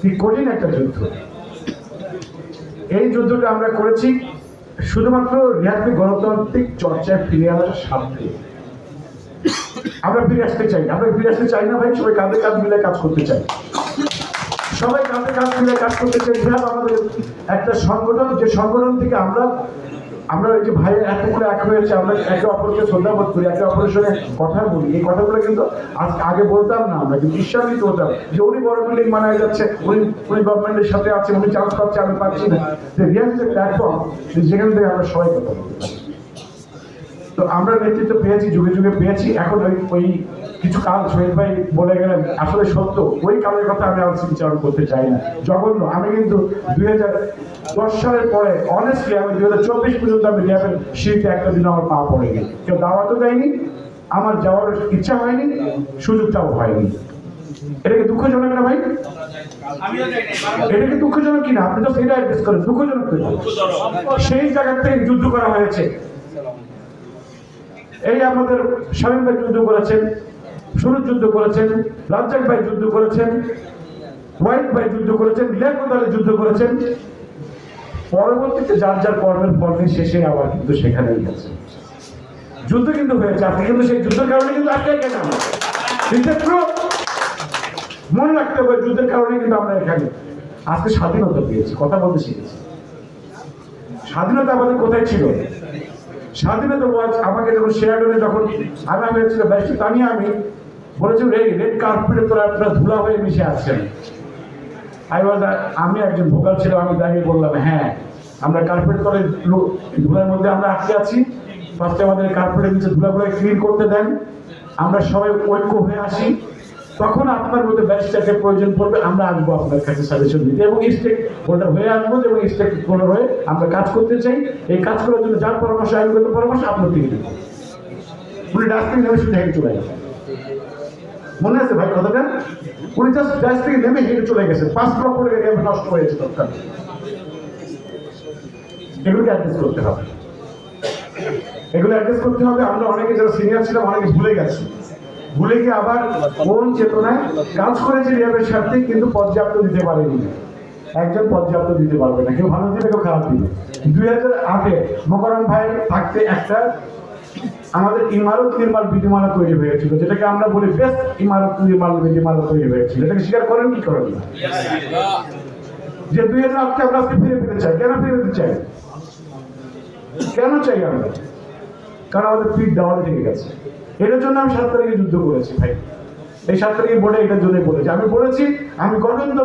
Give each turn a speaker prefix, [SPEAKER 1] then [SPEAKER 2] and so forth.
[SPEAKER 1] কি কঠিন একটা যুদ্ধ। এই যুদ্ধটা আমরা করেছি শুধুমাত্র রিয়াদকে গণতান্ত্রিক চর্চায় ফিরে আনার স্বার্থে। আমরা ফিরে আসতে চাই, আমরা ফিরে আসতে চাই না ভাই, সবাই কাঁধে কাঁধ মিলে কাজ করতে চাই, সবাই কাঁধে কাঁধ মিলে কাজ করতে চাই। রিয়াদ আমাদের একটা সংগঠন, যে সংগঠন থেকে আমরা এই যে ভাইয়ের এত করে এক হয়েছে, আমরা একে অপরকে শ্রদ্ধাবোধ করি, একে অপরের সঙ্গে কথা বলি। এই কথাগুলো কিন্তু আগে বলতাম না, আমরা কিন্তু ঈর্ষান্বিত হতাম যে উনি বড় বিল্ডিং বানায় যাচ্ছে, উনি গভর্নমেন্টের সাথে আছেন, উনি চান্স পাচ্ছে, আমি পাচ্ছি না। যে রিয়াদ যে প্ল্যাটফর্ম, যেখান থেকে আমরা সবাই কথা বলতে পারি। তো আমরা নেতৃত্ব পেয়েছি, যুগে যুগে পেয়েছি। এখন ওই কিছু কাল শহীদ ভাই বলে গেলেন, আসলে সত্য, ওই কালের কথা আমি আর স্মৃতিচারণ করতে চাই না, জঘন্য। আমি কিন্তু 2010 সালের পরে অনেস্টলি আমি 2024 পর্যন্ত আমি রিয়াবের সিঁড়িতে একটা দিন আমার পা পড়ে গেছি। কেউ দাওয়াতও দেয়নি, আমার যাওয়ার ইচ্ছা হয়নি, সুযোগটাও হয়নি। এটা কি দুঃখজনক না ভাই? এটা কি দুঃখজনক কিনা? আপনি তো সেটা অ্যাড্রেস করেন, দুঃখজনক তো। সেই জায়গা থেকে যুদ্ধ করা হয়েছে। এই আমাদের শামীম ভাই যুদ্ধ করেছেন, সুরজ যুদ্ধ করেছেন, রাজ্জাক ভাই যুদ্ধ করেছেন, ওয়াহিদ ভাই যুদ্ধ করেছেন, লিয়াকত আলী যুদ্ধ করেছেন। পরবর্তীতে যার যার কর্মের ফল শেষে আবার কিন্তু সেখানেই গেছে। যুদ্ধ কিন্তু হয়েছে, আপনি কিন্তু সেই যুদ্ধের কারণে কিন্তু আটকে কেন মনে রাখতে হবে, যুদ্ধের কারণে কিন্তু আমরা এখানে আজকে স্বাধীনতা পেয়েছি, কথা বলতে শিখেছি। স্বাধীনতা আমাদের কোথায় ছিল? স্বাধীনতা আমাকে যখন শেয়ারডনে যখন আনা হয়েছিল ব্যারিস্টার তানিয়া, আমি বলেছিলাম রেড কার্পেটে তোরা আপনারা ধুলা হয়ে মিশে আসছেন। আমি একজন ভোকাল ছিলাম, আমি দাঁড়িয়ে বললাম হ্যাঁ, আমরা কার্পেট তলে ধুলার মধ্যে আমরা আটকে আছি। ফার্স্টে আমাদের কার্পেটের নিচে ধুলাগুলো ক্লিন করতে দেন, আমরা সবাই ঐক্য হয়ে আসি, তখন আপনার মধ্যে ব্যারিস্টারকে প্রয়োজন পড়বে, আমরা আসবো আপনার কাছে সাজেশন দিতে এবং স্টেক হোল্ডার হয়ে আসবো এবং স্টেক হোল্ডার হয়ে আমরা কাজ করতে চাই। এই কাজ করার জন্য যার পরামর্শ, আইনগত পরামর্শ আপনার থেকে দেবো। উনি ডাস্টবিন নেমে শুধু হেঁটে চলে গেছেন, মনে আছে ভাই কথাটা? উনি জাস্ট ডাস্টবিন নেমে হেঁটে চলে গেছেন, 5 ব্লক করে নষ্ট হয়েছে দরকার। এগুলোকে অ্যাড্রেস করতে হবে, এগুলো অ্যাড্রেস করতে হবে। আমরা অনেকে যারা সিনিয়র ছিলাম অনেকে ভুলে গেছি, ভুলে গিয়ে আবার কোন চেতনায় কাজ করেছে রিয়াবের সাথে, কিন্তু পর্যাপ্ত দিতে পারেনি। একজন পর্যাপ্ত দিতে পারবে না, কেউ ভালো দিবে, কেউ খারাপ দিবে। 2008-এ মোকাররম ভাই থাকতে একটা আমাদের ইমারত নির্মাণ বিধিমালা তৈরি হয়েছিল, যেটাকে আমরা বলি বেস্ট ইমারত নির্মাণ বিধিমালা তৈরি হয়েছিল। এটাকে স্বীকার করেন কি করেন না? যে 2008-কে আমরা আজকে ফিরে পেতে চাই। কেন ফিরে পেতে চাই? কেন চাই আমরা? কারণ আমাদের পিঠ দেওয়ালে থেকে গেছে। এটার জন্য আমি 7 তারিখে যুদ্ধ করেছি ভাই। এই 7 তারিখে বোর্ডে এটার জন্যই বলেছি। আমি বলেছি আমি গঠনতন্ত্র